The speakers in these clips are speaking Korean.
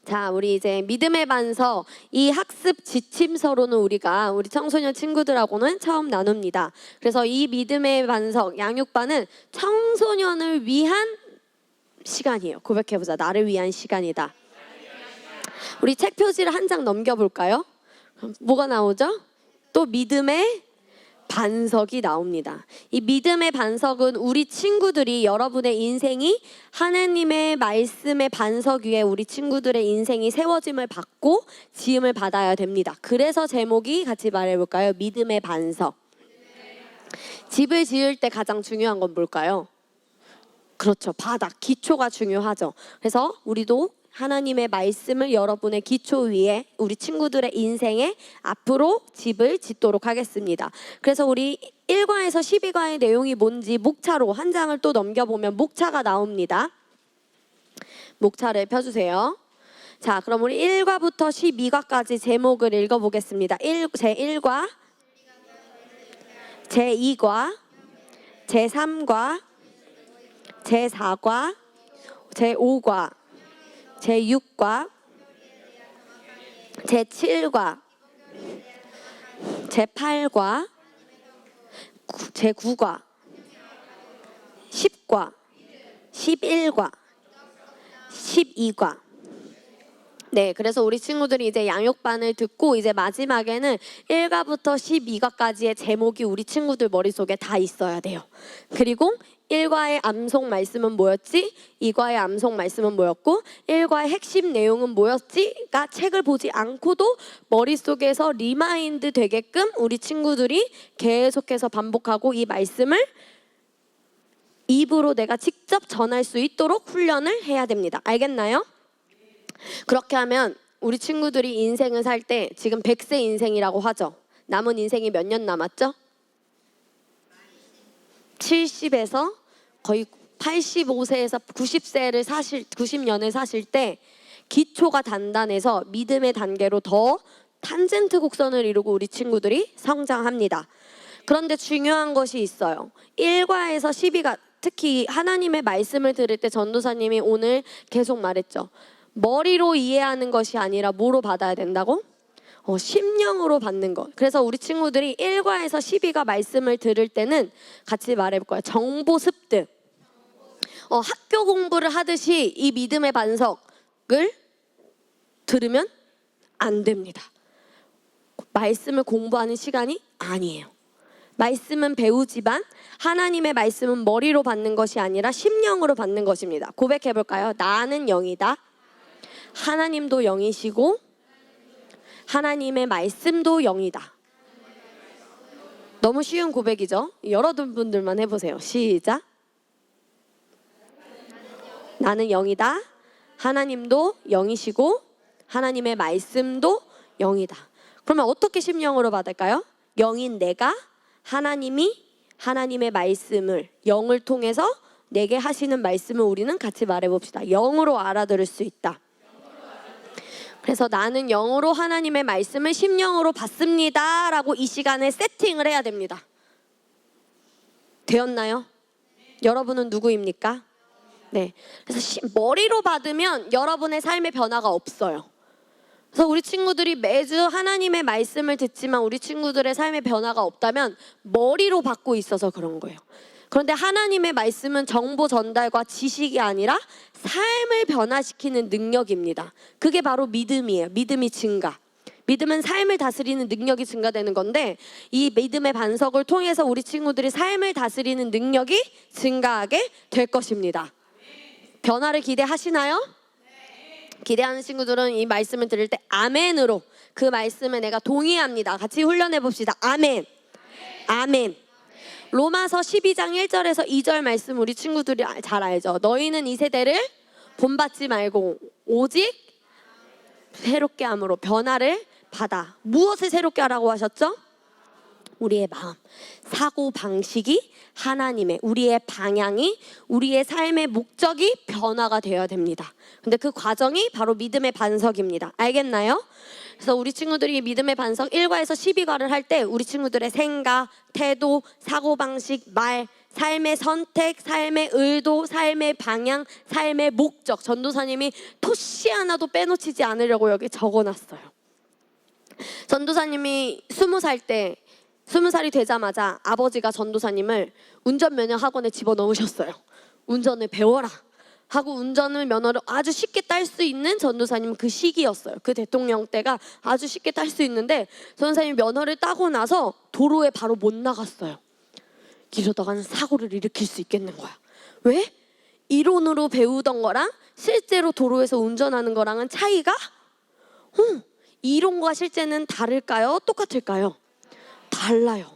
자, 우리 이제 믿음의 반석, 이 학습 지침서로는 우리 청소년 친구들하고는 처음 나눕니다. 그래서 이 믿음의 반석, 양육반은 청소년을 위한 시간이에요. 고백해보자. 나를 위한 시간이다. 우리 책 표지를 한 장 넘겨볼까요? 뭐가 나오죠? 또 믿음의 반석이 나옵니다. 이 믿음의 반석은 우리 친구들이, 여러분의 인생이 하나님의 말씀의 반석 위에 우리 친구들의 인생이 세워짐을 받고 지음을 받아야 됩니다. 그래서 제목이 같이 말해볼까요? 믿음의 반석. 집을 지을 때 가장 중요한 건 뭘까요? 그렇죠. 바닥, 기초가 중요하죠. 그래서 우리도 하나님의 말씀을 여러분의 기초 위에 우리 친구들의 인생에 앞으로 집을 짓도록 하겠습니다. 그래서 우리 1과에서 12과의 내용이 뭔지 목차로 한 장을 또 넘겨보면 목차가 나옵니다. 목차를 펴주세요. 자, 그럼 우리 1과부터 12과까지 제목을 읽어보겠습니다. 제1과, 제2과, 제3과, 제4과, 제5과, 제6과, 제7과, 제8과, 제9과, 10과, 11과, 12과. 네, 그래서 우리 친구들이 이제 양육반을 듣고 이제 마지막에는 1과부터 12과까지의 제목이 우리 친구들 머릿속에 다 있어야 돼요. 그리고 1과의 암송 말씀은 뭐였지? 2과의 암송 말씀은 뭐였고 1과의 핵심 내용은 뭐였지?가 책을 보지 않고도 머릿속에서 리마인드 되게끔 우리 친구들이 계속해서 반복하고 이 말씀을 입으로 내가 직접 전할 수 있도록 훈련을 해야 됩니다. 알겠나요? 그렇게 하면 우리 친구들이 인생을 살 때 지금 100세 인생이라고 하죠. 남은 인생이 몇 년 남았죠? 70에서 거의 85세에서 90년을 사실 때 기초가 단단해서 믿음의 단계로 더 탄젠트 곡선을 이루고 우리 친구들이 성장합니다. 그런데 중요한 것이 있어요. 1과에서 12가 특히 하나님의 말씀을 들을 때 전도사님이 오늘 계속 말했죠. 머리로 이해하는 것이 아니라 뭐로 받아야 된다고? 심령으로 받는 것. 그래서 우리 친구들이 1과에서 12가 말씀을 들을 때는 같이 말해볼 거예요. 정보 습득. 학교 공부를 하듯이 이 믿음의 반석을 들으면 안 됩니다. 말씀을 공부하는 시간이 아니에요. 말씀은 배우지만 하나님의 말씀은 머리로 받는 것이 아니라 심령으로 받는 것입니다. 고백해볼까요? 나는 영이다. 하나님도 영이시고 하나님의 말씀도 영이다. 너무 쉬운 고백이죠? 여러분들만 해보세요. 시작. 나는 영이다. 하나님도 영이시고 하나님의 말씀도 영이다. 그러면 어떻게 심령으로 받을까요? 영인 내가 하나님이 하나님의 말씀을 영을 통해서 내게 하시는 말씀을 우리는 같이 말해봅시다. 영으로 알아들을 수 있다. 그래서 나는 영으로 하나님의 말씀을 심령으로 받습니다 라고 이 시간에 세팅을 해야 됩니다. 되었나요? 여러분은 누구입니까? 네. 그래서 머리로 받으면 여러분의 삶의 변화가 없어요. 그래서 우리 친구들이 매주 하나님의 말씀을 듣지만 우리 친구들의 삶의 변화가 없다면 머리로 받고 있어서 그런 거예요. 그런데 하나님의 말씀은 정보 전달과 지식이 아니라 삶을 변화시키는 능력입니다. 그게 바로 믿음이에요. 믿음이 증가. 믿음은 삶을 다스리는 능력이 증가되는 건데 이 믿음의 반석을 통해서 우리 친구들이 삶을 다스리는 능력이 증가하게 될 것입니다. 변화를 기대하시나요? 기대하는 친구들은 이 말씀을 들을 때 아멘으로 그 말씀에 내가 동의합니다. 같이 훈련해 봅시다. 아멘. 아멘. 로마서 12장 1절에서 2절 말씀 우리 친구들이 잘 알죠. 너희는 이 세대를 본받지 말고 오직 새롭게 함으로 변화를 받아. 무엇을 새롭게 하라고 하셨죠? 우리의 마음, 사고 방식이 하나님의, 우리의 방향이, 우리의 삶의 목적이 변화가 되어야 됩니다. 근데 그 과정이 바로 믿음의 반석입니다. 알겠나요? 그래서 우리 친구들이 믿음의 반석 1과에서 12과를 할 때 우리 친구들의 생각, 태도, 사고방식, 말, 삶의 선택, 삶의 의도, 삶의 방향, 삶의 목적. 전도사님이 토시 하나도 빼놓치지 않으려고 여기 적어놨어요. 전도사님이 20살이 되자마자 아버지가 전도사님을 운전면허 학원에 집어넣으셨어요. 운전을 배워라 하고 운전을 면허를 아주 쉽게 딸 수 있는 전도사님 그 시기였어요. 그 대통령 때가 아주 쉽게 딸 수 있는데 전도사님이 면허를 따고 나서 도로에 바로 못 나갔어요. 이러다가는 사고를 일으킬 수 있겠는 거야. 왜? 이론으로 배우던 거랑 실제로 도로에서 운전하는 거랑은 차이가 이론과 실제는 다를까요? 똑같을까요? 달라요.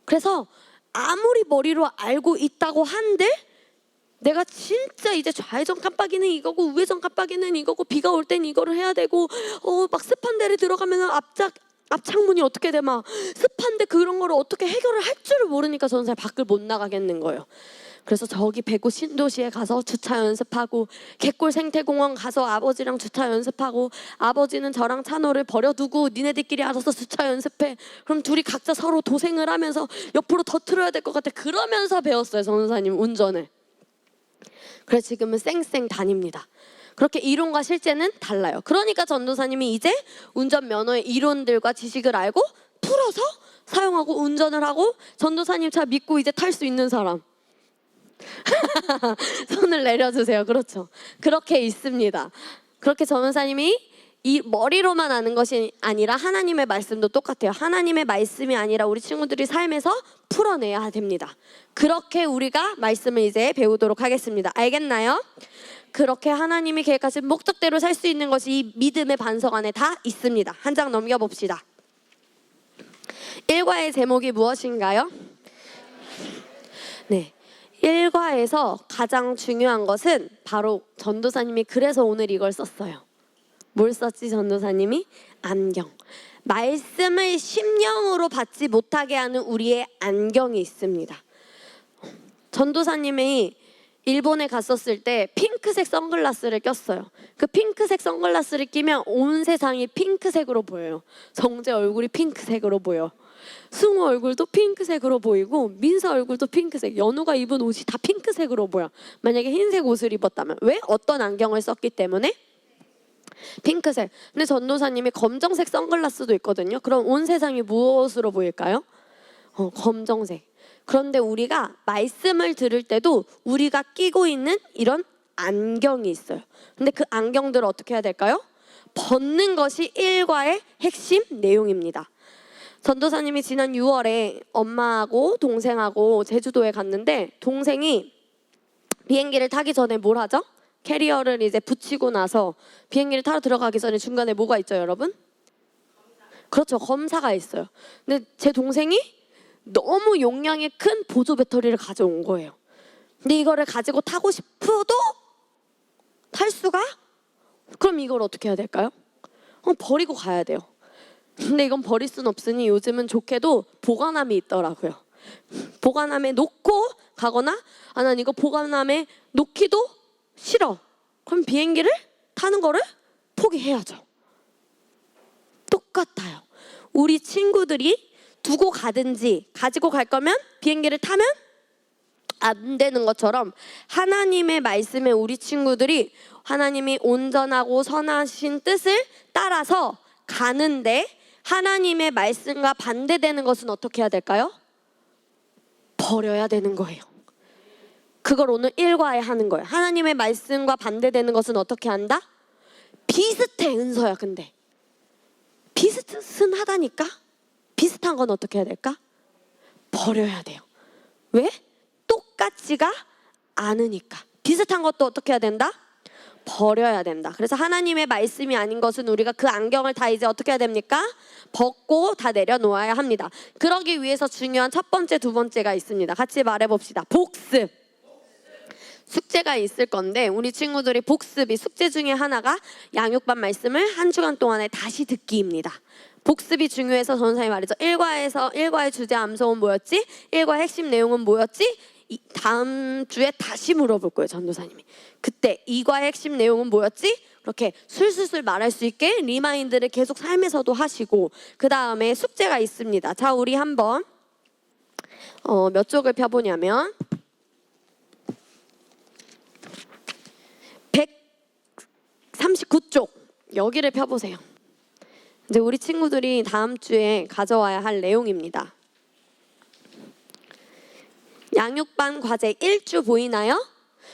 그래서 아무리 머리로 알고 있다고 한들 내가 진짜 이제 좌회전 깜빡이는 이거고 우회전 깜빡이는 이거고 비가 올 땐 이거를 해야 되고 막 습한 데를 들어가면 앞창문이 어떻게 돼 막 습한데 그런 거를 어떻게 해결을 할 줄을 모르니까 저는 잘 밖을 못 나가겠는 거예요. 그래서 저기 배구 신도시에 가서 주차 연습하고 갯골 생태공원 가서 아버지랑 주차 연습하고 아버지는 저랑 차노를 버려두고 니네들끼리 알아서 주차 연습해. 그럼 둘이 각자 서로 도생을 하면서 옆으로 더 틀어야 될 것 같아. 그러면서 배웠어요 전도사님 운전을. 그래서 지금은 쌩쌩 다닙니다. 그렇게 이론과 실제는 달라요. 그러니까 전도사님이 이제 운전면허의 이론들과 지식을 알고 풀어서 사용하고 운전을 하고 전도사님 차 믿고 이제 탈 수 있는 사람 손을 내려주세요. 그렇죠. 그렇게 있습니다. 그렇게 전도사님이 이 머리로만 아는 것이 아니라 하나님의 말씀도 똑같아요. 하나님의 말씀이 아니라 우리 친구들이 삶에서 풀어내야 됩니다. 그렇게 우리가 말씀을 이제 배우도록 하겠습니다. 알겠나요? 그렇게 하나님이 계획하신 목적대로 살 수 있는 것이 이 믿음의 반석 안에 다 있습니다. 한 장 넘겨봅시다. 1과의 제목이 무엇인가요? 네, 1과에서 가장 중요한 것은 바로 전도사님이 그래서 오늘 이걸 썼어요. 뭘 썼지 전도사님이? 안경. 말씀을 심령으로 받지 못하게 하는 우리의 안경이 있습니다. 전도사님이 일본에 갔었을 때 핑크색 선글라스를 꼈어요. 그 핑크색 선글라스를 끼면 온 세상이 핑크색으로 보여요. 정재 얼굴이 핑크색으로 보여. 승우 얼굴도 핑크색으로 보이고 민서 얼굴도 핑크색. 연우가 입은 옷이 다 핑크색으로 보여. 만약에 흰색 옷을 입었다면. 왜? 어떤 안경을 썼기 때문에? 핑크색. 근데 전도사님이 검정색 선글라스도 있거든요. 그럼 온 세상이 무엇으로 보일까요? 검정색. 그런데 우리가 말씀을 들을 때도 우리가 끼고 있는 이런 안경이 있어요. 근데 그 안경들을 어떻게 해야 될까요? 벗는 것이 1과의 핵심 내용입니다. 전도사님이 지난 6월에 엄마하고 동생하고 제주도에 갔는데 동생이 비행기를 타기 전에 뭘 하죠? 캐리어를 이제 붙이고 나서 비행기를 타러 들어가기 전에 중간에 뭐가 있죠, 여러분? 그렇죠, 검사가 있어요. 근데 제 동생이 너무 용량이 큰 보조 배터리를 가져온 거예요. 근데 이거를 가지고 타고 싶어도 탈 수가? 그럼 이걸 어떻게 해야 될까요? 버리고 가야 돼요. 근데 이건 버릴 순 없으니 요즘은 좋게도 보관함이 있더라고요. 보관함에 놓고 가거나 난 이거 보관함에 놓기도 싫어. 그럼 비행기를 타는 거를 포기해야죠. 똑같아요. 우리 친구들이 두고 가든지 가지고 갈 거면 비행기를 타면 안 되는 것처럼 하나님의 말씀에 우리 친구들이 하나님이 온전하고 선하신 뜻을 따라서 가는데 하나님의 말씀과 반대되는 것은 어떻게 해야 될까요? 버려야 되는 거예요. 그걸 오늘 1과에 하는 거예요. 하나님의 말씀과 반대되는 것은 어떻게 한다? 비슷해, 은서야. 근데 비슷은 하다니까? 비슷한 건 어떻게 해야 될까? 버려야 돼요. 왜? 똑같지가 않으니까. 비슷한 것도 어떻게 해야 된다? 버려야 된다. 그래서 하나님의 말씀이 아닌 것은 우리가 그 안경을 다 이제 어떻게 해야 됩니까? 벗고 다 내려놓아야 합니다. 그러기 위해서 중요한 첫 번째, 두 번째가 있습니다. 같이 말해봅시다. 복습. 숙제가 있을 건데 우리 친구들이 복습이 숙제 중에 하나가 양육반 말씀을 한 주간 동안에 다시 듣기입니다. 복습이 중요해서 전도사님이 말했죠. 1과의 주제 암송은 뭐였지? 1과 핵심 내용은 뭐였지? 다음 주에 다시 물어볼 거예요, 전도사님이. 그때 2과의 핵심 내용은 뭐였지? 그렇게 술술술 말할 수 있게 리마인드를 계속 삶에서도 하시고 그 다음에 숙제가 있습니다. 자, 우리 한번 몇 쪽을 펴보냐면 139쪽 여기를 펴보세요. 이제 우리 친구들이 다음 주에 가져와야 할 내용입니다. 양육반 과제 1주 보이나요?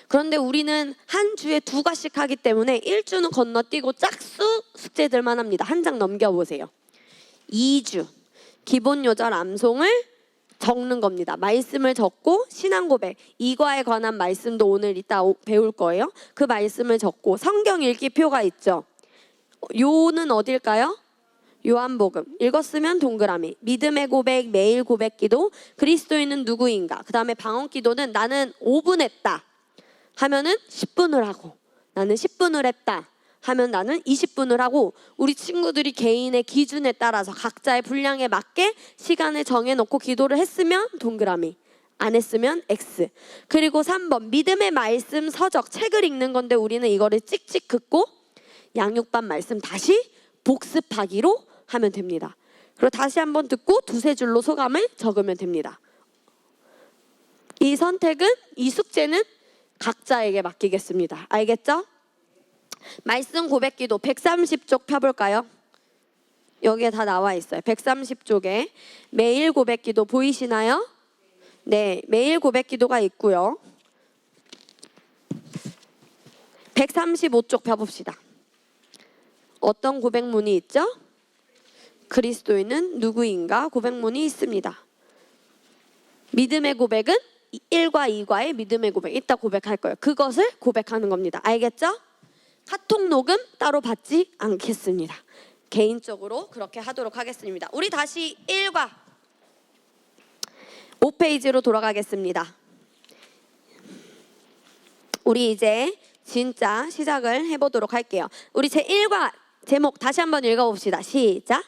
그런데 우리는 한 주에 2과씩 하기 때문에 1주는 건너뛰고 짝수 숙제들만 합니다. 한 장 넘겨보세요. 2주 기본 요절 암송을 적는 겁니다. 말씀을 적고 신앙 고백, 이과에 관한 말씀도 오늘 이따 배울 거예요. 그 말씀을 적고 성경 읽기표가 있죠. 요는 어딜까요? 요한복음. 읽었으면 동그라미. 믿음의 고백, 매일 고백 기도, 그리스도인은 누구인가. 그 다음에 방언 기도는 나는 5분 했다 하면은 10분을 하고, 나는 10분을 했다 하면 나는 20분을 하고, 우리 친구들이 개인의 기준에 따라서 각자의 분량에 맞게 시간을 정해놓고 기도를 했으면 동그라미, 안 했으면 X. 그리고 3번 믿음의 말씀 서적, 책을 읽는 건데 우리는 이거를 찍찍 긋고 양육반 말씀 다시 복습하기로 하면 됩니다. 그리고 다시 한번 듣고 2-3줄로 소감을 적으면 됩니다. 이 선택은, 이 숙제는 각자에게 맡기겠습니다. 알겠죠? 말씀 고백기도 130쪽 펴볼까요? 여기에 다 나와 있어요. 130쪽에 매일 고백기도 보이시나요? 네, 매일 고백기도가 있고요. 135쪽 펴봅시다. 어떤 고백문이 있죠? 그리스도인은 누구인가 고백문이 있습니다. 믿음의 고백은 1과 2과의 믿음의 고백, 이따 고백할 거예요. 그것을 고백하는 겁니다. 알겠죠? 카톡 녹음 따로 받지 않겠습니다. 개인적으로 그렇게 하도록 하겠습니다. 우리 다시 1과 5페이지로 돌아가겠습니다. 우리 이제 진짜 시작을 해보도록 할게요. 우리 제1과 제목 다시 한번 읽어봅시다. 시작.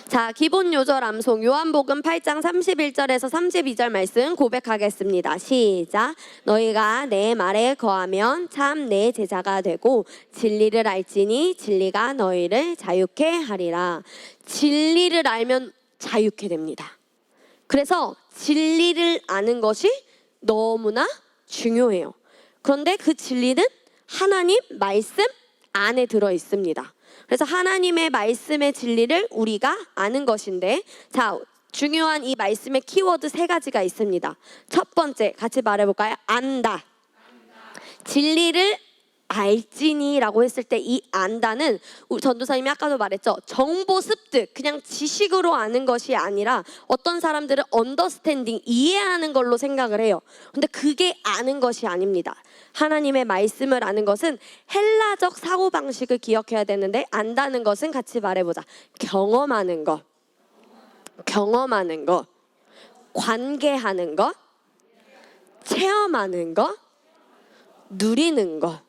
자, 기본 요절 암송 요한복음 8장 31절에서 32절 말씀 고백하겠습니다. 시작. 너희가 내 말에 거하면 참 내 제자가 되고 진리를 알지니 진리가 너희를 자유케 하리라. 진리를 알면 자유케 됩니다. 그래서 진리를 아는 것이 너무나 중요해요. 그런데 그 진리는 하나님 말씀 안에 들어 있습니다. 그래서 하나님의 말씀의 진리를 우리가 아는 것인데, 자, 중요한 이 말씀의 키워드 3가지가 있습니다. 첫 번째 같이 말해볼까요? 안다. 진리를 알지니라고 했을 때 이 안다는 우리 전도사님이 아까도 말했죠. 정보 습득, 그냥 지식으로 아는 것이 아니라 어떤 사람들은 언더스탠딩, 이해하는 걸로 생각을 해요. 근데 그게 아는 것이 아닙니다. 하나님의 말씀을 아는 것은 헬라적 사고방식을 기억해야 되는데, 안다는 것은 같이 말해보자. 경험하는 것, 경험하는 것, 관계하는 것, 체험하는 것, 누리는 것.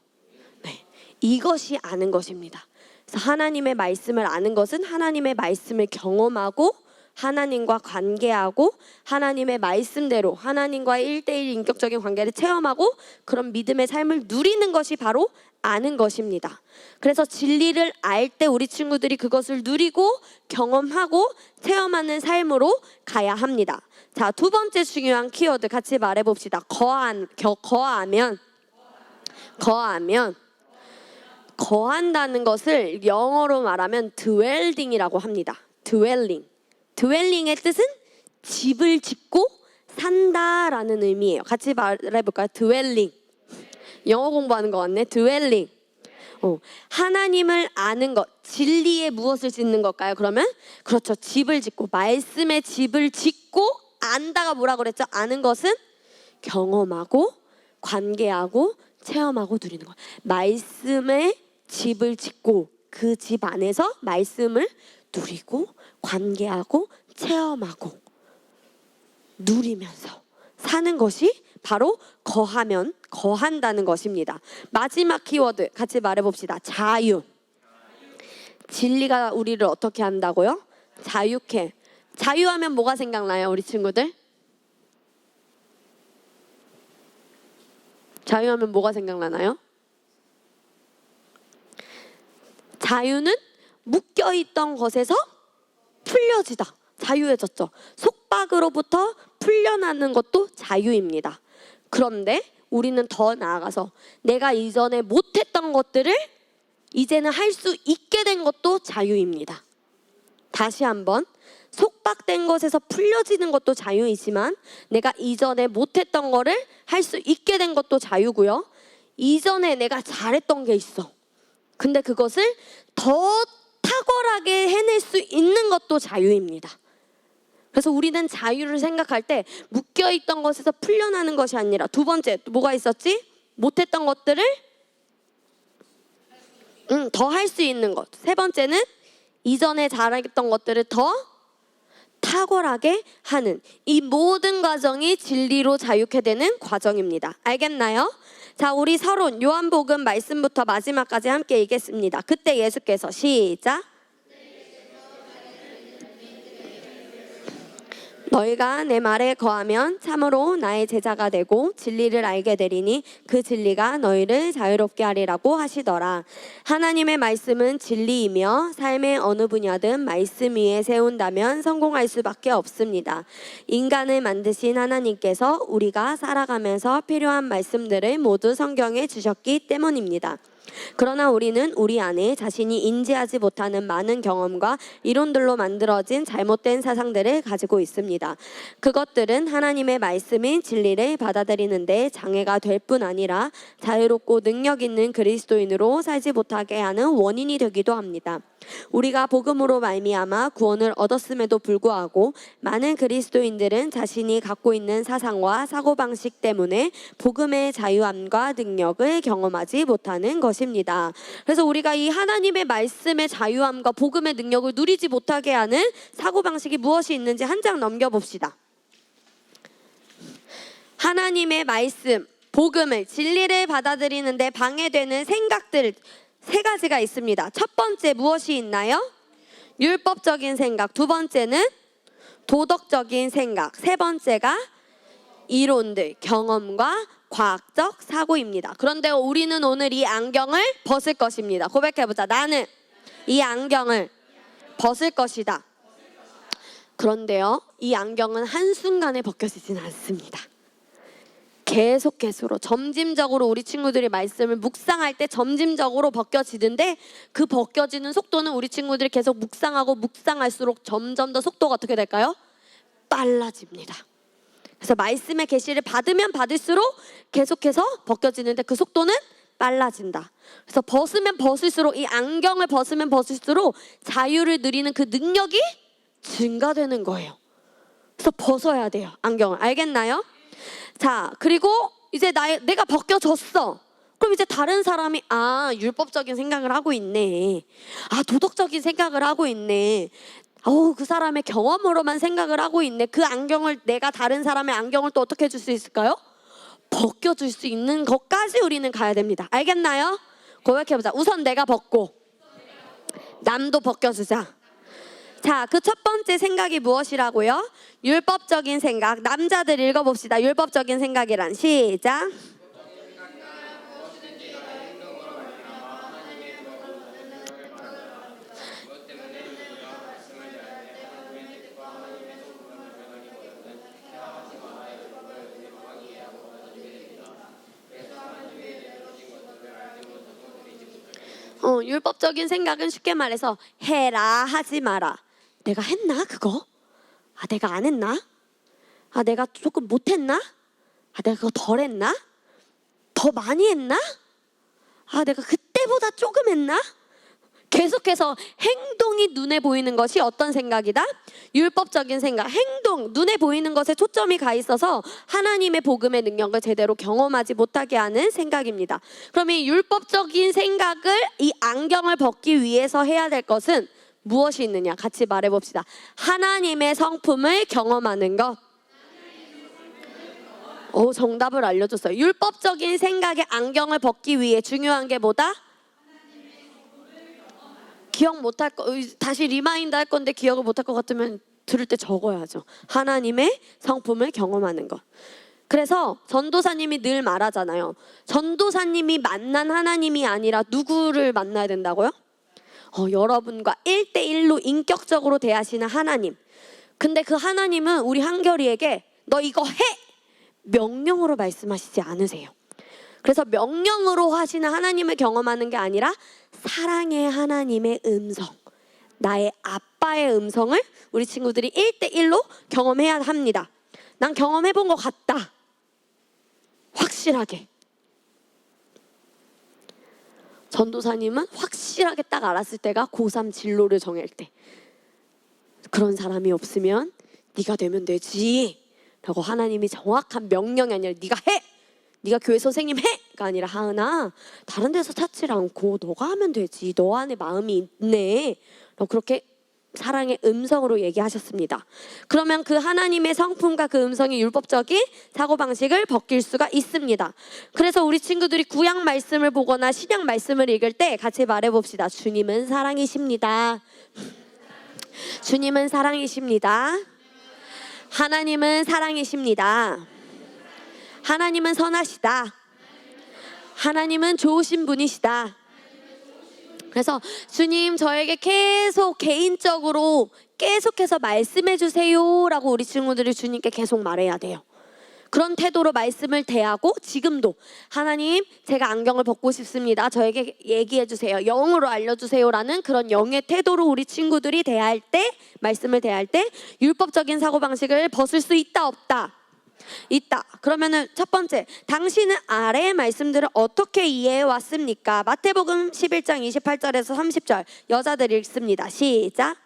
네, 이것이 아는 것입니다. 그래서 하나님의 말씀을 아는 것은 하나님의 말씀을 경험하고 하나님과 관계하고 하나님의 말씀대로 하나님과의 1대1 인격적인 관계를 체험하고 그런 믿음의 삶을 누리는 것이 바로 아는 것입니다. 그래서 진리를 알 때 우리 친구들이 그것을 누리고 경험하고 체험하는 삶으로 가야 합니다. 자, 2번째 중요한 키워드 같이 말해봅시다. 거하면. 거한다는 것을 영어로 말하면 dwelling이라고 합니다. dwelling의 뜻은 집을 짓고 산다라는 의미예요. 같이 말해볼까요? dwelling. 영어 공부하는 것 같네. dwelling. 하나님을 아는 것, 진리에 무엇을 짓는 걸까요? 그러면 그렇죠. 집을 짓고, 말씀의 집을 짓고, 안다가 뭐라 그랬죠? 아는 것은 경험하고 관계하고 체험하고 누리는 것. 말씀의 집을 짓고 그 집 안에서 말씀을 누리고 관계하고 체험하고 누리면서 사는 것이 바로 거한다는 것입니다. 마지막 키워드 같이 말해봅시다. 자유. 진리가 우리를 어떻게 한다고요? 자유케. 자유하면 뭐가 생각나요, 우리 친구들? 자유하면 뭐가 생각나나요? 자유는 묶여있던 것에서 풀려지다. 자유해졌죠. 속박으로부터 풀려나는 것도 자유입니다. 그런데 우리는 더 나아가서 내가 이전에 못했던 것들을 이제는 할 수 있게 된 것도 자유입니다. 다시 한번, 속박된 것에서 풀려지는 것도 자유이지만 내가 이전에 못했던 거를 할 수 있게 된 것도 자유고요. 이전에 내가 잘했던 게 있어. 근데 그것을 더 탁월하게 해낼 수 있는 것도 자유입니다. 그래서 우리는 자유를 생각할 때 묶여있던 것에서 풀려나는 것이 아니라, 두 번째 뭐가 있었지? 못했던 것들을 더 할 수 있는 것. 세 번째는 이전에 잘했던 것들을 더 탁월하게 하는, 이 모든 과정이 진리로 자유케 되는 과정입니다. 알겠나요? 자, 우리 서론 요한복음 말씀부터 마지막까지 함께 읽겠습니다. 그때 예수께서, 시작. 너희가 내 말에 거하면 참으로 나의 제자가 되고 진리를 알게 되리니 그 진리가 너희를 자유롭게 하리라고 하시더라. 하나님의 말씀은 진리이며 삶의 어느 분야든 말씀 위에 세운다면 성공할 수밖에 없습니다. 인간을 만드신 하나님께서 우리가 살아가면서 필요한 말씀들을 모두 성경에 주셨기 때문입니다. 그러나 우리는 우리 안에 자신이 인지하지 못하는 많은 경험과 이론들로 만들어진 잘못된 사상들을 가지고 있습니다. 그것들은 하나님의 말씀인 진리를 받아들이는데 장애가 될 뿐 아니라 자유롭고 능력 있는 그리스도인으로 살지 못하게 하는 원인이 되기도 합니다. 우리가 복음으로 말미암아 구원을 얻었음에도 불구하고 많은 그리스도인들은 자신이 갖고 있는 사상과 사고방식 때문에 복음의 자유함과 능력을 경험하지 못하는 것입니다. 그래서 우리가 이 하나님의 말씀의 자유함과 복음의 능력을 누리지 못하게 하는 사고방식이 무엇이 있는지 한 장 넘겨봅시다. 하나님의 말씀, 복음을, 진리를 받아들이는데 방해되는 생각들 세 가지가 있습니다. 첫 번째 무엇이 있나요? 율법적인 생각. 두 번째는 도덕적인 생각. 세 번째가 이론들, 경험과 과학적 사고입니다. 그런데 우리는 오늘 이 안경을 벗을 것입니다. 고백해보자. 나는 이 안경을 벗을 것이다. 그런데요, 이 안경은 한순간에 벗겨지지는 않습니다. 계속으로 점진적으로 우리 친구들이 말씀을 묵상할 때 점진적으로 벗겨지는데, 그 벗겨지는 속도는 우리 친구들이 계속 묵상하고 묵상할수록 점점 더 속도가 어떻게 될까요? 빨라집니다. 그래서 말씀의 계시를 받으면 받을수록 계속해서 벗겨지는데 그 속도는 빨라진다. 그래서 벗으면 벗을수록, 이 안경을 벗으면 벗을수록 자유를 누리는 그 능력이 증가되는 거예요. 그래서 벗어야 돼요, 안경을. 알겠나요? 자, 그리고 이제 내가 벗겨졌어. 그럼 이제 다른 사람이 율법적인 생각을 하고 있네. 도덕적인 생각을 하고 있네. 그 사람의 경험으로만 생각을 하고 있네. 그 안경을, 내가 다른 사람의 안경을 또 어떻게 해줄 수 있을까요? 벗겨줄 수 있는 것까지 우리는 가야 됩니다. 알겠나요? 고백해보자. 우선 내가 벗고 남도 벗겨주자. 자, 그 첫 번째 생각이 무엇이라고요? 율법적인 생각. 남자들 읽어봅시다. 율법적인 생각이란, 시작. 율법적인 생각은 쉽게 말해서 해라, 하지 마라. 내가 했나 그거? 내가 안 했나? 내가 조금 못했나? 내가 그거 덜 했나? 더 많이 했나? 내가 그때보다 조금 했나? 계속해서 행동이 눈에 보이는 것이 어떤 생각이다? 율법적인 생각. 행동, 눈에 보이는 것에 초점이 가 있어서 하나님의 복음의 능력을 제대로 경험하지 못하게 하는 생각입니다. 그럼 이 율법적인 생각을, 이 안경을 벗기 위해서 해야 될 것은 무엇이 있느냐? 같이 말해봅시다. 하나님의 성품을 경험하는 것. 정답을 알려줬어요. 율법적인 생각의 안경을 벗기 위해 중요한 게 뭐다? 기억 못할 거, 다시 리마인드 할 건데 기억을 못할 것 같으면 들을 때 적어야죠. 하나님의 성품을 경험하는 것. 그래서 전도사님이 늘 말하잖아요. 전도사님이 만난 하나님이 아니라 누구를 만나야 된다고요? 여러분과 1대1로 인격적으로 대하시는 하나님. 근데 그 하나님은 우리 한결이에게 너 이거 해! 명령으로 말씀하시지 않으세요. 그래서 명령으로 하시는 하나님을 경험하는 게 아니라 사랑의 하나님의 음성, 나의 아빠의 음성을 우리 친구들이 1대1로 경험해야 합니다. 난 경험해본 것 같다. 확실하게. 전도사님은 확실하게 딱 알았을 때가 고3 진로를 정할 때. 그런 사람이 없으면 네가 되면 되지 라고 하나님이 정확한 명령이 아니라 네가 해! 네가 교회 선생님 해가 아니라 하은아 다른 데서 찾지 않고 너가 하면 되지. 너 안에 마음이 있네. 그렇게 사랑의 음성으로 얘기하셨습니다. 그러면 그 하나님의 성품과 그 음성이 율법적인 사고방식을 벗길 수가 있습니다. 그래서 우리 친구들이 구약 말씀을 보거나 신약 말씀을 읽을 때 같이 말해봅시다. 주님은 사랑이십니다. 주님은 사랑이십니다. 하나님은 사랑이십니다. 하나님은 선하시다. 하나님은 좋으신 분이시다. 그래서 주님 저에게 계속 개인적으로 계속해서 말씀해 주세요 라고 우리 친구들이 주님께 계속 말해야 돼요. 그런 태도로 말씀을 대하고 지금도 하나님 제가 안경을 벗고 싶습니다. 저에게 얘기해 주세요. 영으로 알려주세요 라는 그런 영의 태도로 우리 친구들이 대할 때 말씀을 대할 때 율법적인 사고방식을 벗을 수 있다 없다? 있다. 그러면은 첫 번째, 당신은 아래의 말씀들을 어떻게 이해해 왔습니까? 마태복음 11장 28절에서 30절 여자들이 읽습니다. 시작.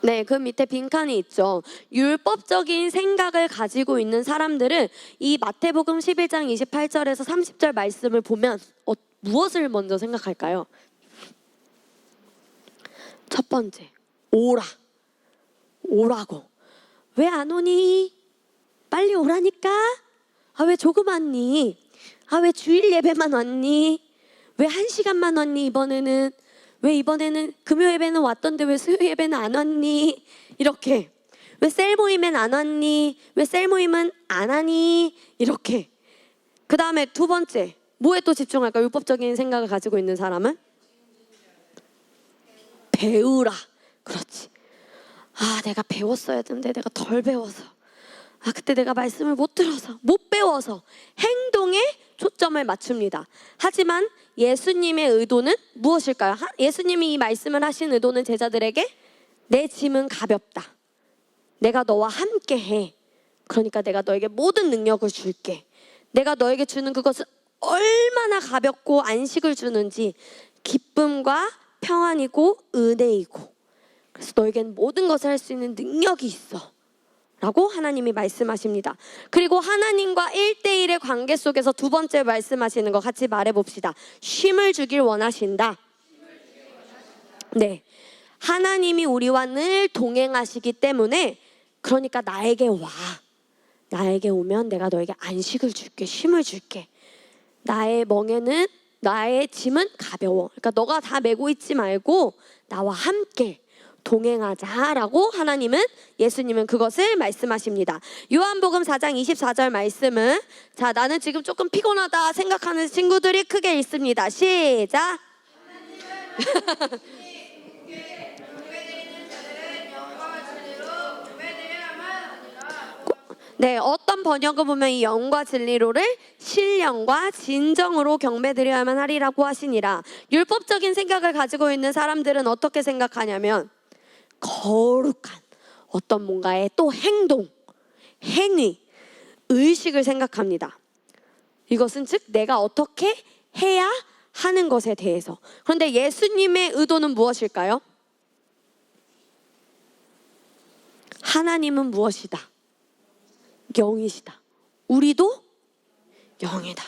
네, 그 밑에 빈칸이 있죠. 율법적인 생각을 가지고 있는 사람들은 이 마태복음 11장 28절에서 30절 말씀을 보면 무엇을 먼저 생각할까요? 첫 번째, 오라. 오라고. 왜 안 오니? 빨리 오라니까? 아, 왜 조금 왔니? 아, 왜 주일 예배만 왔니? 왜 1시간만 왔니 이번에는? 왜 이번에는 금요 예배는 왔던데 왜 수요 예배는 안 왔니? 이렇게. 왜 셀 모임엔 안 왔니? 왜 셀 모임은 안 하니? 이렇게. 그 다음에 두 번째, 뭐에 또 집중할까? 율법적인 생각을 가지고 있는 사람은? 배우라. 그렇지. 아, 내가 배웠어야 되는데 내가 덜 배워서. 아, 그때 내가 말씀을 못 들어서, 못 배워서 행동에 초점을 맞춥니다. 하지만 예수님의 의도는 무엇일까요? 예수님이 이 말씀을 하신 의도는 제자들에게 내 짐은 가볍다. 내가 너와 함께 해. 그러니까 내가 너에게 모든 능력을 줄게. 내가 너에게 주는 그것은 얼마나 가볍고 안식을 주는지 기쁨과 평안이고 은혜이고 그래서 너에겐 모든 것을 할 수 있는 능력이 있어. 라고 하나님이 말씀하십니다. 그리고 하나님과 1대1의 관계 속에서 두 번째 말씀하시는 거 같이 말해봅시다. 쉼을 주길 원하신다. 네, 하나님이 우리와 늘 동행하시기 때문에 그러니까 나에게 와. 나에게 오면 내가 너에게 안식을 줄게. 쉼을 줄게. 나의 멍에는 나의 짐은 가벼워. 그러니까 너가 다 메고 있지 말고 나와 함께 동행하자라고 하나님은 예수님은 그것을 말씀하십니다. 요한복음 4장 24절 말씀은 자 나는 지금 조금 피곤하다 생각하는 친구들이 크게 있습니다. 시작. 네, 어떤 번역을 보면 이 영과 진리로를 신령과 진정으로 경배드려야만 하리라고 하시니라. 율법적인 생각을 가지고 있는 사람들은 어떻게 생각하냐면 거룩한 어떤 뭔가의 또 행동, 행위, 의식을 생각합니다. 이것은 즉 내가 어떻게 해야 하는 것에 대해서. 그런데 예수님의 의도는 무엇일까요? 하나님은 무엇이다? 영이시다. 우리도 영이다.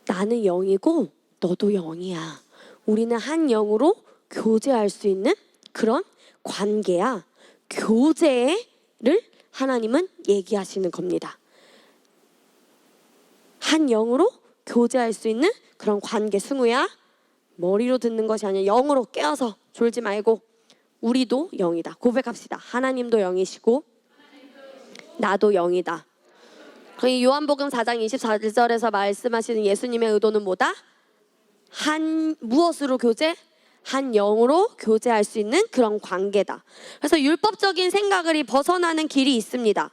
나는 영이고 너도 영이야. 우리는 한 영으로 교제할 수 있는 그런 관계야. 교제를 하나님은 얘기하시는 겁니다. 한 영으로 교제할 수 있는 그런 관계. 승우야, 머리로 듣는 것이 아니라 영으로 깨어서 졸지 말고 우리도 영이다. 고백합시다. 하나님도 영이시고 나도 영이다. 이 요한복음 4장 24절에서 말씀하시는 예수님의 의도는 뭐다? 무엇으로 교제? 한 영으로 교제할 수 있는 그런 관계다. 그래서 율법적인 생각을 벗어나는 길이 있습니다.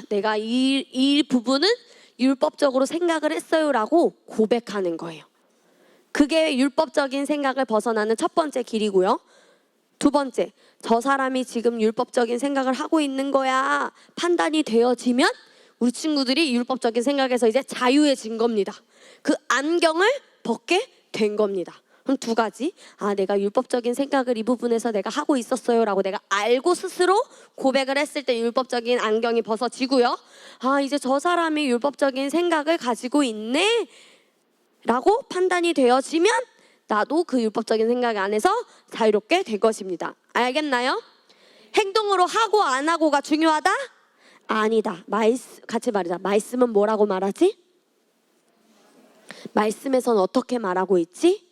내가 이 부분은 율법적으로 생각을 했어요라고 고백하는 거예요. 그게 율법적인 생각을 벗어나는 첫 번째 길이고요. 두 번째, 저 사람이 지금 율법적인 생각을 하고 있는 거야 판단이 되어지면 우리 친구들이 율법적인 생각에서 이제 자유해진 겁니다. 그 안경을 벗게 된 겁니다. 그럼 두 가지, 내가 율법적인 생각을 이 부분에서 내가 하고 있었어요 라고 내가 알고 스스로 고백을 했을 때 율법적인 안경이 벗어지고요. 이제 저 사람이 율법적인 생각을 가지고 있네 라고 판단이 되어지면 나도 그 율법적인 생각 안에서 자유롭게 될 것입니다. 알겠나요? 행동으로 하고 안 하고가 중요하다? 아니다. 같이 말하자. 말씀은 뭐라고 말하지? 말씀에서는 어떻게 말하고 있지?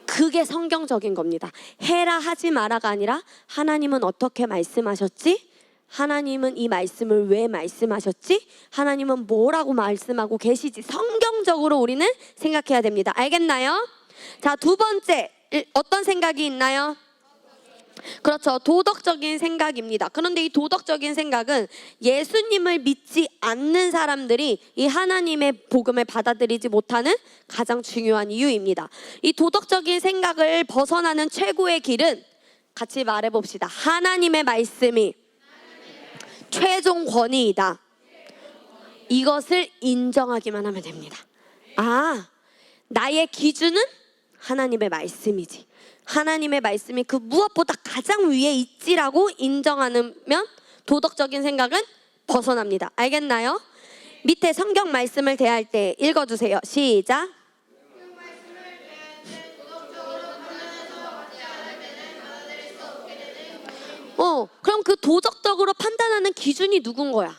그게 성경적인 겁니다. 해라 하지 마라가 아니라 하나님은 어떻게 말씀하셨지? 하나님은 이 말씀을 왜 말씀하셨지? 하나님은 뭐라고 말씀하고 계시지? 성경적으로 우리는 생각해야 됩니다. 알겠나요? 자, 두 번째, 어떤 생각이 있나요? 그렇죠. 도덕적인 생각입니다. 그런데 이 도덕적인 생각은 예수님을 믿지 않는 사람들이 이 하나님의 복음을 받아들이지 못하는 가장 중요한 이유입니다. 이 도덕적인 생각을 벗어나는 최고의 길은 같이 말해봅시다. 하나님의 말씀이 최종 권위이다. 이것을 인정하기만 하면 됩니다. 나의 기준은 하나님의 말씀이지. 하나님의 말씀이 그 무엇보다 가장 위에 있지라고 인정하면 도덕적인 생각은 벗어납니다. 알겠나요? 밑에 성경 말씀을 대할 때 읽어주세요. 시작. 그럼 그 도덕적으로 판단하는 기준이 누군 거야?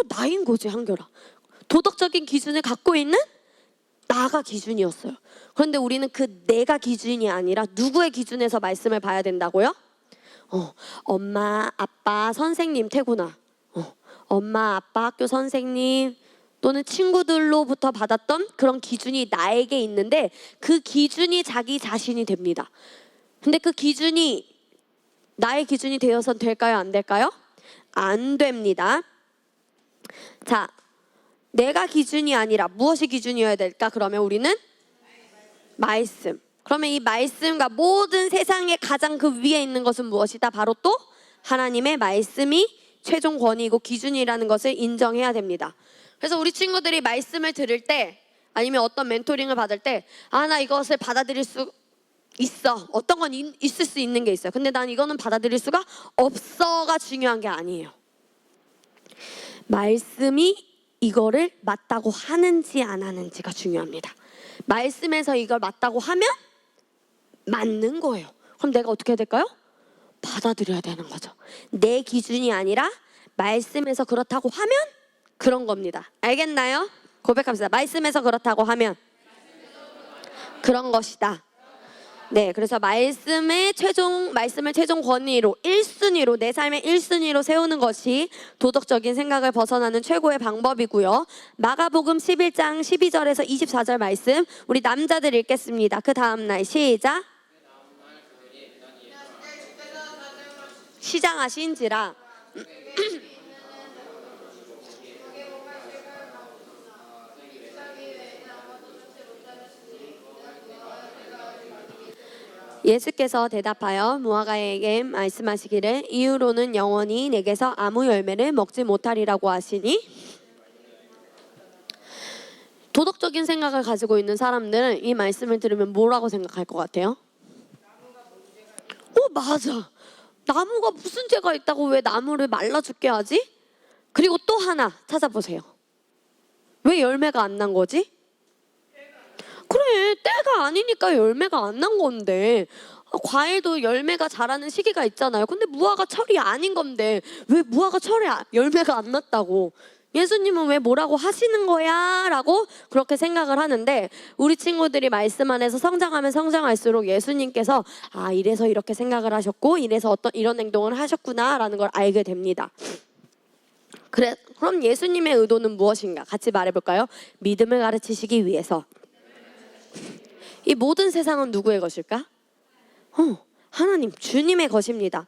나인 거지, 한결아. 도덕적인 기준을 갖고 있는 나가 기준이었어요. 그런데 우리는 그 내가 기준이 아니라 누구의 기준에서 말씀을 봐야 된다고요? 엄마, 아빠, 선생님, 태구나. 엄마, 아빠, 학교 선생님 또는 친구들로부터 받았던 그런 기준이 나에게 있는데 그 기준이 자기 자신이 됩니다. 근데 그 기준이 나의 기준이 되어선 될까요? 안 될까요? 안 됩니다. 자, 내가 기준이 아니라 무엇이 기준이어야 될까? 그러면 우리는 말씀. 그러면 이 말씀과 모든 세상의 가장 그 위에 있는 것은 무엇이다? 바로 또 하나님의 말씀이 최종 권위이고 기준이라는 것을 인정해야 됩니다. 그래서 우리 친구들이 말씀을 들을 때 아니면 어떤 멘토링을 받을 때 나 이것을 받아들일 수 있어. 어떤 건 있을 수 있는 게 있어요. 근데 난 이거는 받아들일 수가 없어가 중요한 게 아니에요. 말씀이 이거를 맞다고 하는지 안 하는지가 중요합니다. 말씀에서 이걸 맞다고 하면 맞는 거예요. 그럼 내가 어떻게 해야 될까요? 받아들여야 되는 거죠. 내 기준이 아니라 말씀에서 그렇다고 하면 그런 겁니다. 알겠나요? 고백합시다. 말씀에서 그렇다고 하면 그런 것이다. 네, 그래서 말씀을 최종 권위로 1순위로 내 삶의 1순위로 세우는 것이 도덕적인 생각을 벗어나는 최고의 방법이고요. 마가복음 11장 12절에서 24절 말씀 우리 남자들 읽겠습니다. 그 다음 날 시작. 시장하신지라 예수께서 대답하여 무화과에게 말씀하시기를 이후로는 영원히 내게서 아무 열매를 먹지 못하리라고 하시니 도덕적인 생각을 가지고 있는 사람들은 이 말씀을 들으면 뭐라고 생각할 것 같아요? 맞아. 나무가 무슨 죄가 있다고 왜 나무를 말라 죽게 하지? 그리고 또 하나 찾아보세요. 왜 열매가 안 난 거지? 그래, 때가 아니니까 열매가 안 난 건데 과일도 열매가 자라는 시기가 있잖아요. 근데 무화과 철이 아닌 건데 왜 무화과 철에 열매가 안 났다고 예수님은 왜 뭐라고 하시는 거야? 라고 그렇게 생각을 하는데, 우리 친구들이 말씀 안에서 성장하면 성장할수록 예수님께서 이래서 이렇게 생각을 하셨고 이래서 이런 행동을 하셨구나 라는 걸 알게 됩니다. 그럼 예수님의 의도는 무엇인가? 같이 말해볼까요? 믿음을 가르치시기 위해서. 이 모든 세상은 누구의 것일까? 하나님, 주님의 것입니다.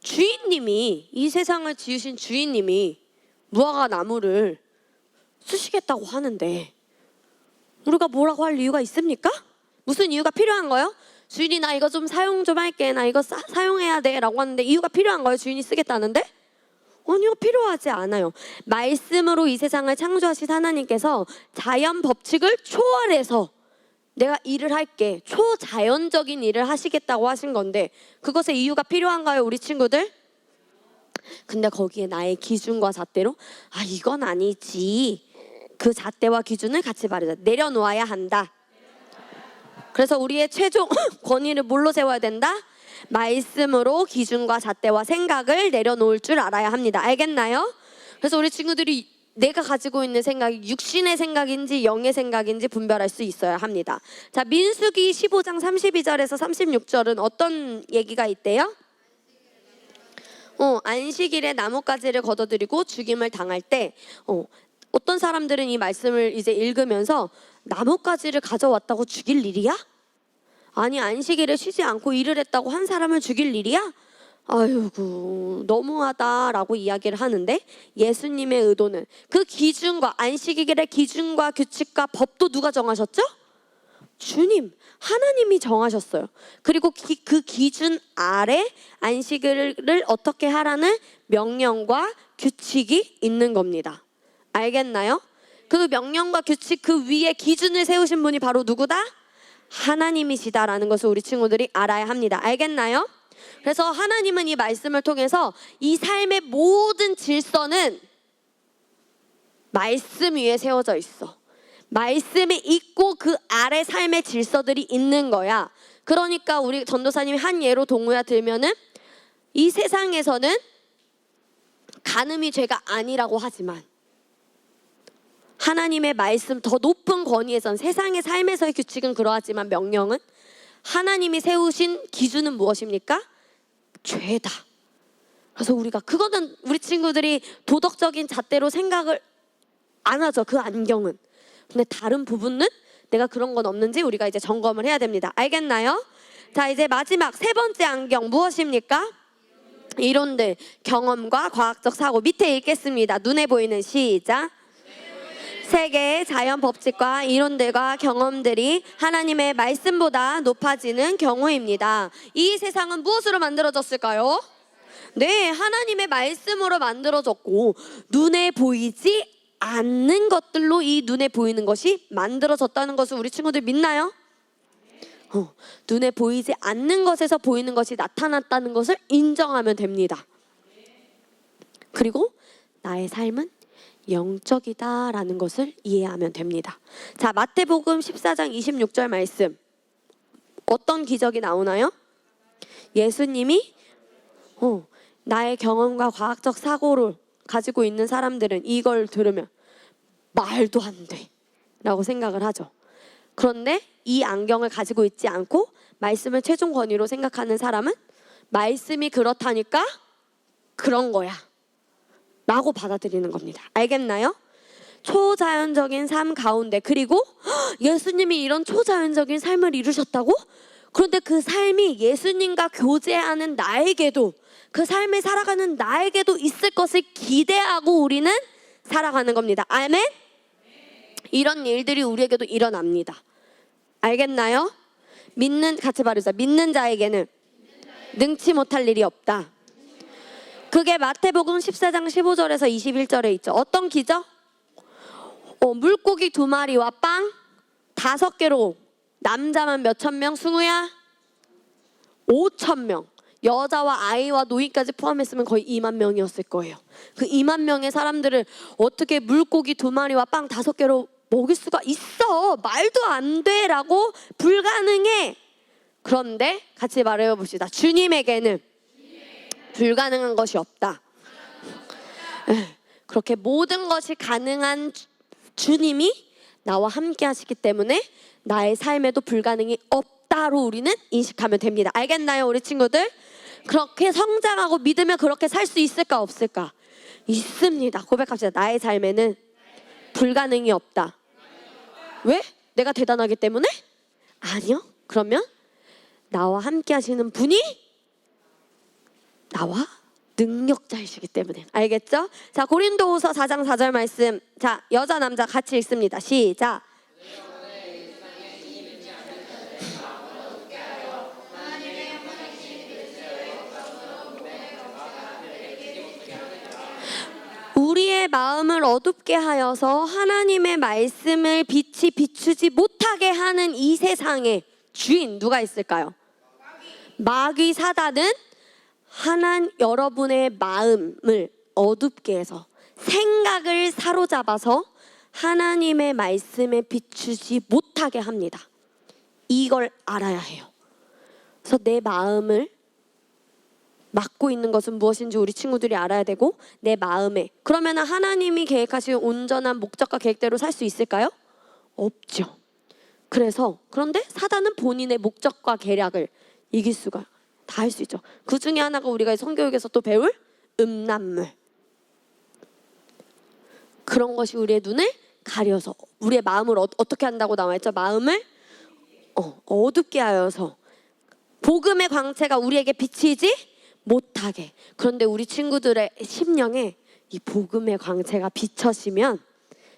주인님이, 이 세상을 지으신 주인님이 무화과 나무를 쓰시겠다고 하는데 우리가 뭐라고 할 이유가 있습니까? 무슨 이유가 필요한 거예요? 주인이 나 이거 좀 사용 좀 할게, 나 이거 사용해야 돼 라고 하는데 이유가 필요한 거예요? 주인이 쓰겠다는데? 아니요, 필요하지 않아요. 말씀으로 이 세상을 창조하신 하나님께서 자연 법칙을 초월해서 내가 일을 할게, 초자연적인 일을 하시겠다고 하신 건데 그것의 이유가 필요한가요, 우리 친구들? 근데 거기에 나의 기준과 잣대로 이건 아니지, 그 잣대와 기준을 같이 말하자. 내려놓아야 한다. 그래서 우리의 최종 권위를 뭘로 세워야 된다? 말씀으로 기준과 잣대와 생각을 내려놓을 줄 알아야 합니다. 알겠나요? 그래서 우리 친구들이 내가 가지고 있는 생각이 육신의 생각인지 영의 생각인지 분별할 수 있어야 합니다. 자, 민수기 15장 32절에서 36절은 어떤 얘기가 있대요? 안식일에 나뭇가지를 걷어들이고 죽임을 당할 때 어떤 사람들은 이 말씀을 이제 읽으면서 나뭇가지를 가져왔다고 죽일 일이야? 아니, 안식일에 쉬지 않고 일을 했다고 한 사람을 죽일 일이야? 아이고, 너무하다라고 이야기를 하는데, 예수님의 의도는 그 기준과, 안식일의 기준과 규칙과 법도 누가 정하셨죠? 주님, 하나님이 정하셨어요. 그리고 그 기준 아래 안식일을 어떻게 하라는 명령과 규칙이 있는 겁니다. 알겠나요? 그 명령과 규칙, 그 위에 기준을 세우신 분이 바로 누구다? 하나님이시다라는 것을 우리 친구들이 알아야 합니다. 알겠나요? 그래서 하나님은 이 말씀을 통해서 이 삶의 모든 질서는 말씀 위에 세워져 있어. 말씀이 있고 그 아래 삶의 질서들이 있는 거야. 그러니까 우리 전도사님이 한 예로 동우야 들면은, 이 세상에서는 간음이 죄가 아니라고 하지만 하나님의 말씀, 더 높은 권위에선, 세상의 삶에서의 규칙은 그러하지만 명령은, 하나님이 세우신 기준은 무엇입니까? 죄다. 그래서 우리가 그거는 우리 친구들이 도덕적인 잣대로 생각을 안 하죠. 그 안경은. 근데 다른 부분은 내가 그런 건 없는지 우리가 이제 점검을 해야 됩니다. 알겠나요? 자, 이제 마지막 세 번째 안경 무엇입니까? 이론들, 경험과 과학적 사고. 밑에 읽겠습니다. 눈에 보이는, 시작. 세계의 자연 법칙과 이론들과 경험들이 하나님의 말씀보다 높아지는 경우입니다. 이 세상은 무엇으로 만들어졌을까요? 네, 하나님의 말씀으로 만들어졌고, 눈에 보이지 않는 것들로 이 눈에 보이는 것이 만들어졌다는 것을 우리 친구들 믿나요? 눈에 보이지 않는 것에서 보이는 것이 나타났다는 것을 인정하면 됩니다. 그리고 나의 삶은 영적이다라는 것을 이해하면 됩니다. 자, 마태복음 14장 26절 말씀. 어떤 기적이 나오나요? 예수님이 나의 경험과 과학적 사고를 가지고 있는 사람들은 이걸 들으면 말도 안 돼 라고 생각을 하죠. 그런데 이 안경을 가지고 있지 않고 말씀을 최종 권위로 생각하는 사람은 말씀이 그렇다니까 그런 거야 라고 받아들이는 겁니다. 알겠나요? 초자연적인 삶 가운데, 그리고 예수님이 이런 초자연적인 삶을 이루셨다고? 그런데 그 삶이 예수님과 교제하는 나에게도, 그 삶을 살아가는 나에게도 있을 것을 기대하고 우리는 살아가는 겁니다. 아멘? 이런 일들이 우리에게도 일어납니다. 알겠나요? 같이 말해주세요. 믿는 자에게는 능치 못할 일이 없다. 그게 마태복음 14장 15절에서 21절에 있죠. 어떤 기적? 물고기 2마리와 빵 5개로 남자만 몇천 명, 승우야? 5천 명. 여자와 아이와 노인까지 포함했으면 거의 2만 명이었을 거예요. 그 2만 명의 사람들을 어떻게 물고기 2마리와 빵 5개로 먹일 수가 있어? 말도 안 돼 라고 불가능해. 그런데 같이 말해 봅시다. 주님에게는 불가능한 것이 없다. 그렇게 모든 것이 가능한 주님이 나와 함께 하시기 때문에 나의 삶에도 불가능이 없다로 우리는 인식하면 됩니다. 알겠나요, 우리 친구들? 그렇게 성장하고 믿으면 그렇게 살 수 있을까 없을까? 있습니다. 고백합시다. 나의 삶에는 불가능이 없다. 왜? 내가 대단하기 때문에? 아니요. 그러면 나와 함께 하시는 분이 나와 능력자이시기 때문에. 알겠죠? 자, 고린도후서 4장 4절 말씀. 자, 여자 남자 같이 읽습니다. 시작. 우리의 마음을 어둡게 하여서 하나님의 말씀을 빛이 비추지 못하게 하는 이 세상의 주인 누가 있을까요? 마귀 사단은 여러분의 마음을 어둡게 해서 생각을 사로잡아서 하나님의 말씀에 비추지 못하게 합니다. 이걸 알아야 해요. 그래서 내 마음을 막고 있는 것은 무엇인지 우리 친구들이 알아야 되고, 내 마음에, 그러면 하나님이 계획하신 온전한 목적과 계획대로 살 수 있을까요? 없죠. 그런데 사단은 본인의 목적과 계략을 이길 수가 다 할 수 있죠. 그 중에 하나가 우리가 성교육에서 또 배울 음란물. 그런 것이 우리의 눈을 가려서 우리의 마음을 어떻게 한다고 나와있죠? 마음을 어둡게 하여서 복음의 광채가 우리에게 비치지 못하게. 그런데 우리 친구들의 심령에 이 복음의 광채가 비춰지면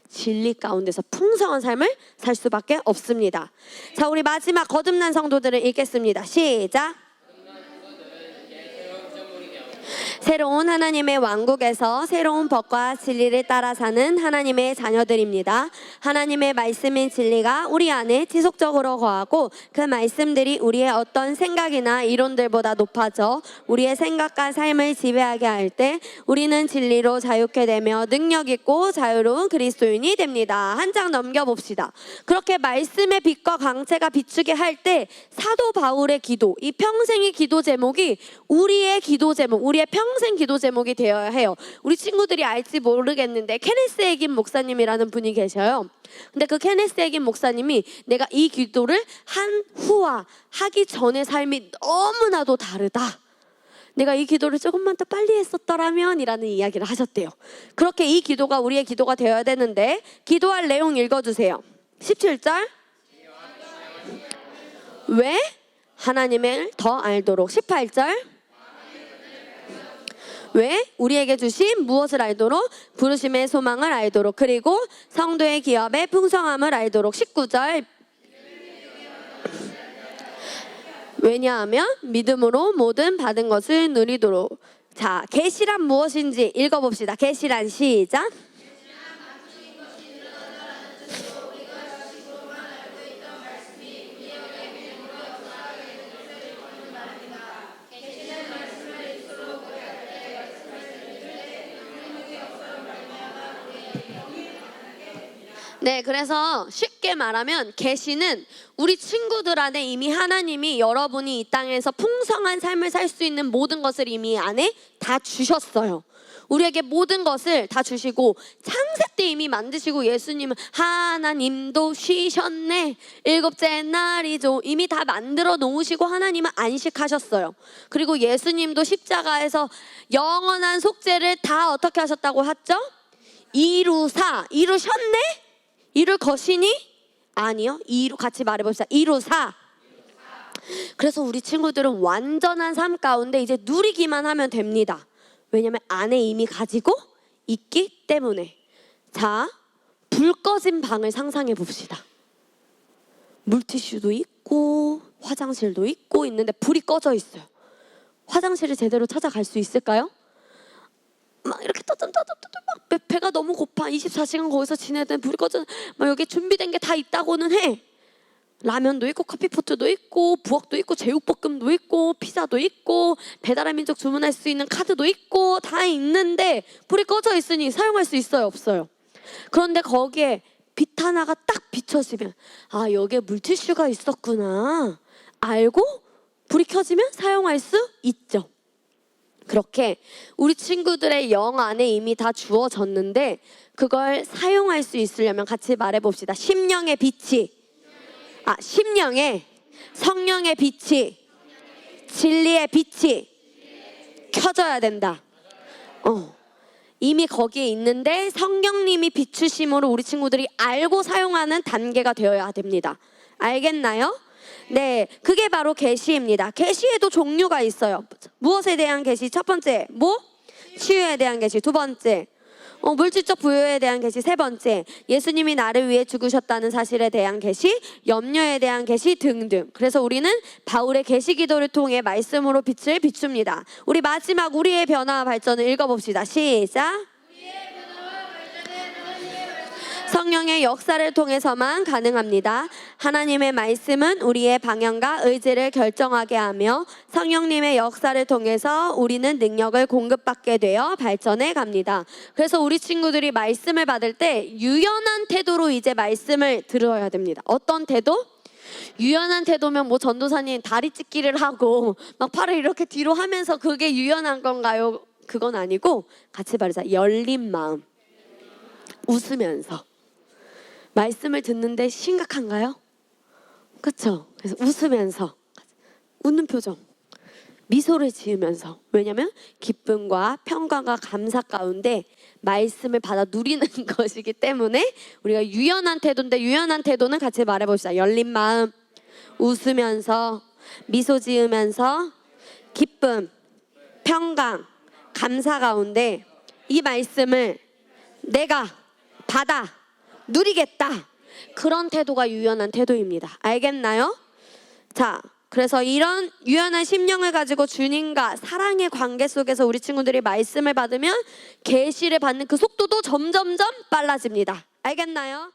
진리 가운데서 풍성한 삶을 살 수밖에 없습니다. 자, 우리 마지막 거듭난 성도들을 읽겠습니다. 시작. 새로운 하나님의 왕국에서 새로운 법과 진리를 따라 사는 하나님의 자녀들입니다. 하나님의 말씀인 진리가 우리 안에 지속적으로 거하고 그 말씀들이 우리의 어떤 생각이나 이론들보다 높아져 우리의 생각과 삶을 지배하게 할 때 우리는 진리로 자유케 되며 능력 있고 자유로운 그리스도인이 됩니다. 한 장 넘겨봅시다. 그렇게 말씀의 빛과 광채가 비추게 할 때 사도 바울의 기도, 이 평생의 기도 제목이 우리의 기도 제목, 우리의 평생 기도 제목이 되어야 해요. 우리 친구들이 알지 모르겠는데 케네스 에긴 목사님이라는 분이 계셔요. 근데 그 케네스 에긴 목사님이 내가 이 기도를 한 후와 하기 전의 삶이 너무나도 다르다. 내가 이 기도를 조금만 더 빨리 했었더라면 이라는 이야기를 하셨대요. 그렇게 이 기도가 우리의 기도가 되어야 되는데, 기도할 내용 읽어주세요. 17절. 왜? 하나님을 더 알도록. 18절. 왜? 우리에게 주신 무엇을 알도록? 부르심의 소망을 알도록. 그리고 성도의 기업의 풍성함을 알도록. 19절. 왜냐하면 믿음으로 모든 받은 것을 누리도록. 자, 계시란 무엇인지 읽어봅시다. 계시란 시작. 네, 그래서 쉽게 말하면 계시는 우리 친구들 안에 이미 하나님이 여러분이 이 땅에서 풍성한 삶을 살 수 있는 모든 것을 이미 안에 다 주셨어요. 우리에게 모든 것을 다 주시고 창세 때 이미 만드시고, 예수님은 하나님도 쉬셨네 일곱째 날이죠. 이미 다 만들어 놓으시고 하나님은 안식하셨어요. 그리고 예수님도 십자가에서 영원한 속죄를 다 어떻게 하셨다고 했죠? 이루셨네? 이룰 것이니? 아니요. 같이 말해봅시다. 이루사. 그래서 우리 친구들은 완전한 삶 가운데 이제 누리기만 하면 됩니다. 왜냐면 안에 이미 가지고 있기 때문에. 자, 불 꺼진 방을 상상해 봅시다. 물티슈도 있고 화장실도 있고 있는데 불이 꺼져 있어요. 화장실을 제대로 찾아갈 수 있을까요? 막 이렇게 막 배가 너무 고파 24시간 거기서 지내야 되는, 불이 꺼져 막 여기 준비된 게 다 있다고는 해. 라면도 있고 커피포트도 있고 부엌도 있고 제육볶음도 있고 피자도 있고 배달의 민족 주문할 수 있는 카드도 있고 다 있는데 불이 꺼져 있으니 사용할 수 있어요, 없어요? 그런데 거기에 빛 하나가 딱 비춰지면 아, 여기에 물티슈가 있었구나 알고 불이 켜지면 사용할 수 있죠. 그렇게 우리 친구들의 영 안에 이미 다 주어졌는데 그걸 사용할 수 있으려면 같이 말해봅시다. 심령의 빛이, 심령의 성령의 빛이, 진리의 빛이 켜져야 된다. 이미 거기에 있는데 성령님이 비추심으로 우리 친구들이 알고 사용하는 단계가 되어야 됩니다. 알겠나요? 네, 그게 바로 계시입니다. 계시에도 종류가 있어요. 무엇에 대한 계시? 첫 번째, 치유에 대한 계시. 두 번째, 물질적 부여에 대한 계시. 세 번째, 예수님이 나를 위해 죽으셨다는 사실에 대한 계시, 염려에 대한 계시 등등. 그래서 우리는 바울의 계시 기도를 통해 말씀으로 빛을 비춥니다. 우리 마지막 우리의 변화와 발전을 읽어봅시다. 시작. 성령의 역사를 통해서만 가능합니다. 하나님의 말씀은 우리의 방향과 의지를 결정하게 하며 성령님의 역사를 통해서 우리는 능력을 공급받게 되어 발전해 갑니다. 그래서 우리 친구들이 말씀을 받을 때 유연한 태도로 이제 말씀을 들어야 됩니다. 어떤 태도? 유연한 태도면 뭐 전도사님 다리 찢기를 하고 막 팔을 이렇게 뒤로 하면서 그게 유연한 건가요? 그건 아니고 같이 말하자. 열린 마음. 웃으면서. 말씀을 듣는데 심각한가요? 그렇죠? 그래서 웃으면서 웃는 표정, 미소를 지으면서. 왜냐하면 기쁨과 평강과 감사 가운데 말씀을 받아 누리는 것이기 때문에 우리가 유연한 태도인데 유연한 태도는 같이 말해봅시다. 열린 마음, 웃으면서, 미소 지으면서, 기쁨, 평강, 감사 가운데 이 말씀을 내가 받아 누리겠다. 그런 태도가 유연한 태도입니다. 알겠나요? 자, 그래서 이런 유연한 심령을 가지고 주님과 사랑의 관계 속에서 우리 친구들이 말씀을 받으면 계시를 받는 그 속도도 점점점 빨라집니다. 알겠나요?